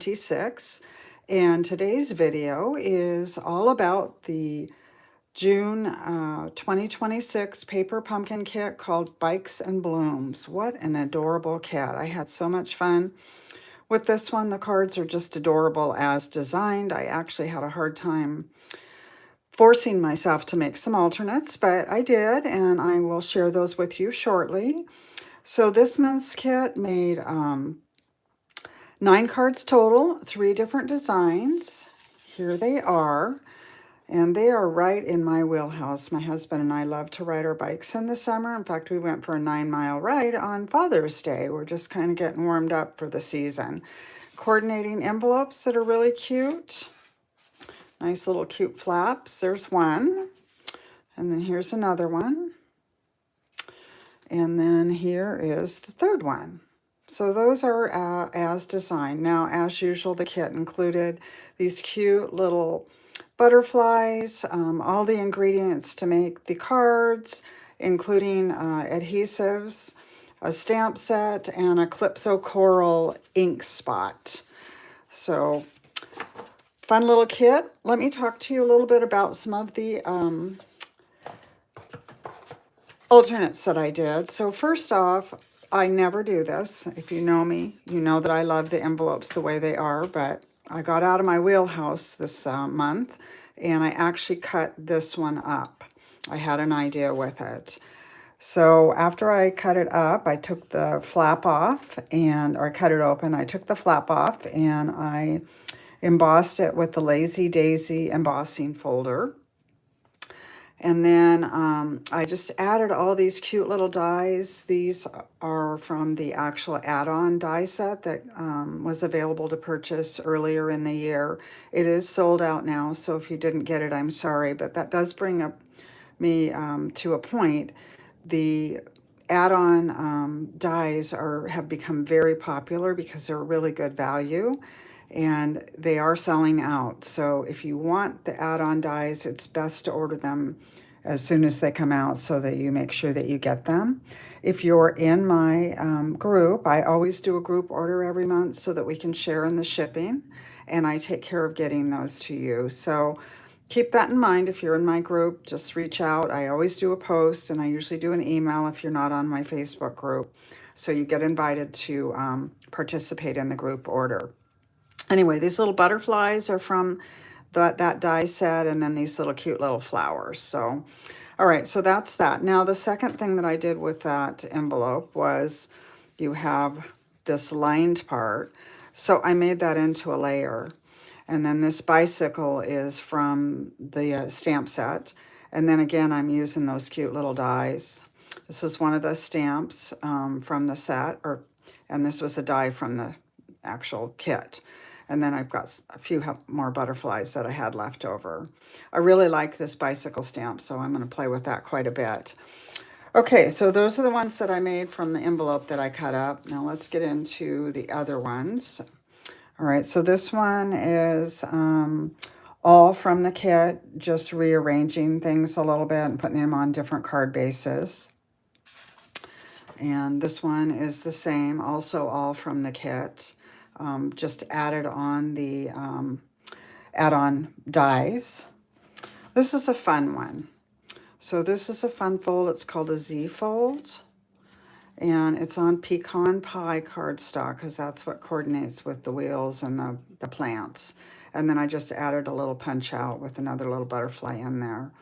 26, and today's video is all about the June 2026 paper pumpkin kit called Bikes and Blooms. What an adorable kit. I had so much fun with this one. The cards are just adorable as designed. I actually had a hard time forcing myself to make some alternates, but I did, and I will share those with you shortly. So this month's kit made 9 cards total, 3 different designs. Here they are, and they are right in my wheelhouse. My husband and I love to ride our bikes in the summer. In fact, we went for a 9-mile ride on Father's Day. We're just kind of getting warmed up for the season. Coordinating envelopes that are really cute. Nice little cute flaps. There's one. And then here's another one. And then here is the third one. So those are as designed. Now, as usual, the kit included these cute little butterflies, all the ingredients to make the cards, including adhesives, a stamp set, and a Calypso Coral ink spot. So, fun little kit. Let me talk to you a little bit about some of the alternates that I did. So first off, I never do this. If you know me, you know that I love the envelopes the way they are, but I got out of my wheelhouse this month, and I actually cut this one up. I had an idea with it. So after I cut it up, I took the flap off, or cut it open. I took the flap off, and I embossed it with the Lazy Daisy embossing folder. And then I just added all these cute little dies. These are from the actual add-on die set that was available to purchase earlier in the year. It is sold out now, so if you didn't get it, I'm sorry. But that does bring up me to a point. The add-on dies have become very popular because they're really good value, and they are selling out. So if you want the add-on dies, it's best to order them as soon as they come out so that you make sure that you get them. If you're in my group, I always do a group order every month so that we can share in the shipping, and I take care of getting those to you. So keep that in mind. If you're in my group, just reach out. I always do a post, and I usually do an email if you're not on my Facebook group. So you get invited to participate in the group order. Anyway, these little butterflies are from that die set, and then these little cute little flowers. So, all right, so that's that. Now, the second thing that I did with that envelope was you have this lined part. So I made that into a layer. And then this bicycle is from the stamp set. And then again, I'm using those cute little dies. This is one of the stamps from the set, and this was a die from the actual kit. And then I've got a few more butterflies that I had left over. I really like this bicycle stamp, so I'm going to play with that quite a bit. Okay, so those are the ones that I made from the envelope that I cut up. Now let's get into the other ones. All right, so this one is all from the kit, just rearranging things a little bit and putting them on different card bases. And this one is the same, also all from the kit. Just added on the add-on dies. This is a fun one. So this is a fun fold. It's called a Z fold. And it's on pecan pie cardstock because that's what coordinates with the wheels and the plants. And then I just added a little punch out with another little butterfly in there.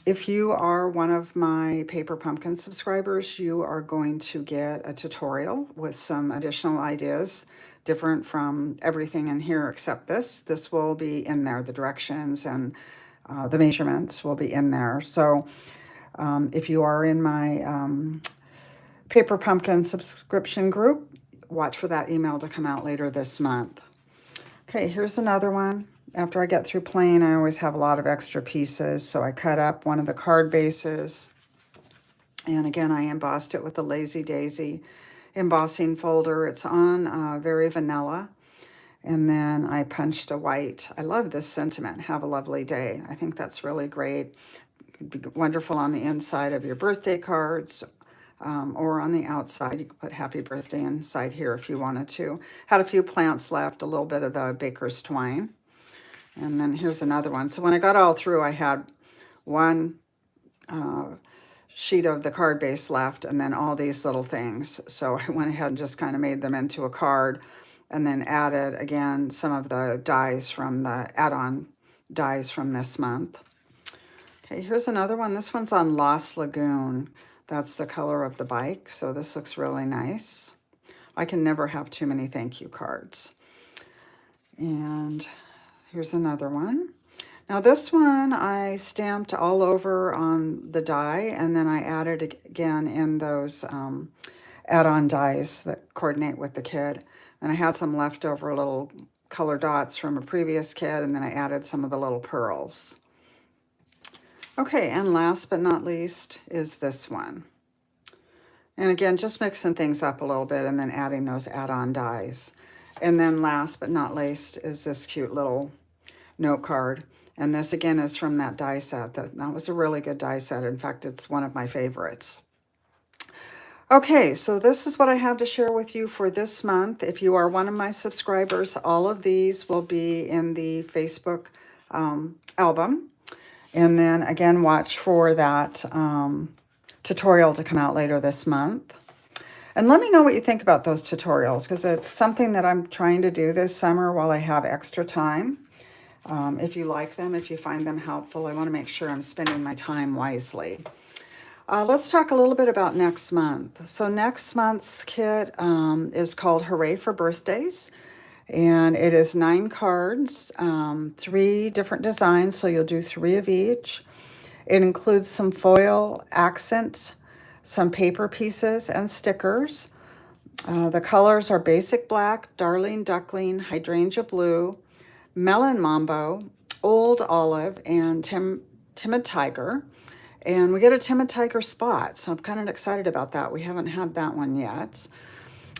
If you are one of my Paper Pumpkin subscribers, you are going to get a tutorial with some additional ideas, different from everything in here except this. This will be in there. The directions and the measurements will be in there. So if you are in my Paper Pumpkin subscription group, watch for that email to come out later this month. Okay, here's another one. After I get through playing, I always have a lot of extra pieces, so I cut up one of the card bases. And again, I embossed it with the Lazy Daisy embossing folder. It's on very vanilla. And then I punched a white. I love this sentiment, have a lovely day. I think that's really great. It could be wonderful on the inside of your birthday cards, or on the outside. You could put happy birthday inside here if you wanted to. Had a few plants left, a little bit of the baker's twine. And then here's another one. So when I got all through, I had one sheet of the card base left and then all these little things. So I went ahead and just kind of made them into a card and then added again some of the dies from the add-on dies from this month. Okay, here's another one. This one's on Lost Lagoon. That's the color of the bike. So this looks really nice. I can never have too many thank you cards. And here's another one. Now this one I stamped all over on the die, and then I added again in those add-on dies that coordinate with the kid. And I had some leftover little color dots from a previous kid, and then I added some of the little pearls. Okay, and last but not least is this one. And again, just mixing things up a little bit and then adding those add-on dies. And then last but not least is this cute little note card. And this again is from that die set. That was a really good die set. In fact, it's one of my favorites. Okay, so this is what I have to share with you for this month. If you are one of my subscribers, all of these will be in the Facebook album. And then again, watch for that tutorial to come out later this month. And let me know what you think about those tutorials, because it's something that I'm trying to do this summer while I have extra time. If you like them, if you find them helpful, I want to make sure I'm spending my time wisely. Let's talk a little bit about next month. So next month's kit is called Hooray for Birthdays. And it is 9 cards, 3 different designs, so you'll do 3 of each. It includes some foil accents, some paper pieces, and stickers. The colors are Basic Black, Darling Duckling, Hydrangea Blue, Melon Mambo, Old Olive, and Timid Tiger. And we get a Timid Tiger spot, so I'm kind of excited about that. We haven't had that one yet.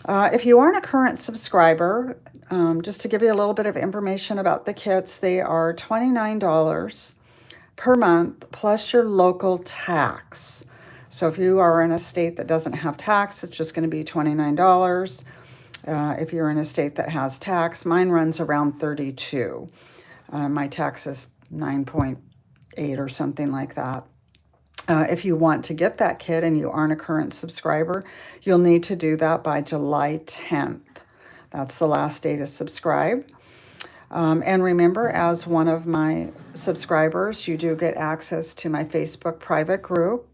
If you aren't a current subscriber, just to give you a little bit of information about the kits, they are $29 per month plus your local tax. So if you are in a state that doesn't have tax, it's just going to be $29. If you're in a state that has tax, mine runs around $32. My tax is 9.8 or something like that. If you want to get that kit and you aren't a current subscriber, you'll need to do that by July 10th. That's the last day to subscribe. And remember, as one of my subscribers, you do get access to my Facebook private group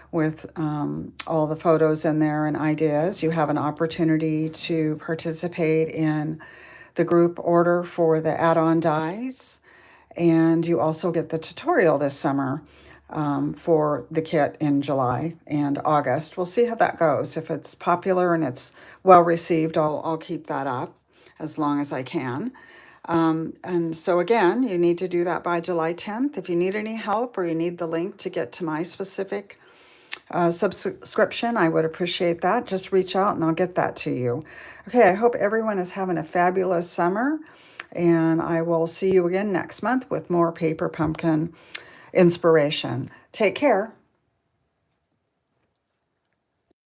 with all the photos in there and ideas. You have an opportunity to participate in the group order for the add-on dies. And you also get the tutorial this summer for the kit in July and August. We'll see how that goes. If it's popular and it's well received, I'll keep that up as long as I can. And so again, you need to do that by July 10th. If you need any help or you need the link to get to my specific subscription, I would appreciate that. Just reach out and I'll get that to you. Okay, I hope everyone is having a fabulous summer, and I will see you again next month with more Paper Pumpkin inspiration. Take care.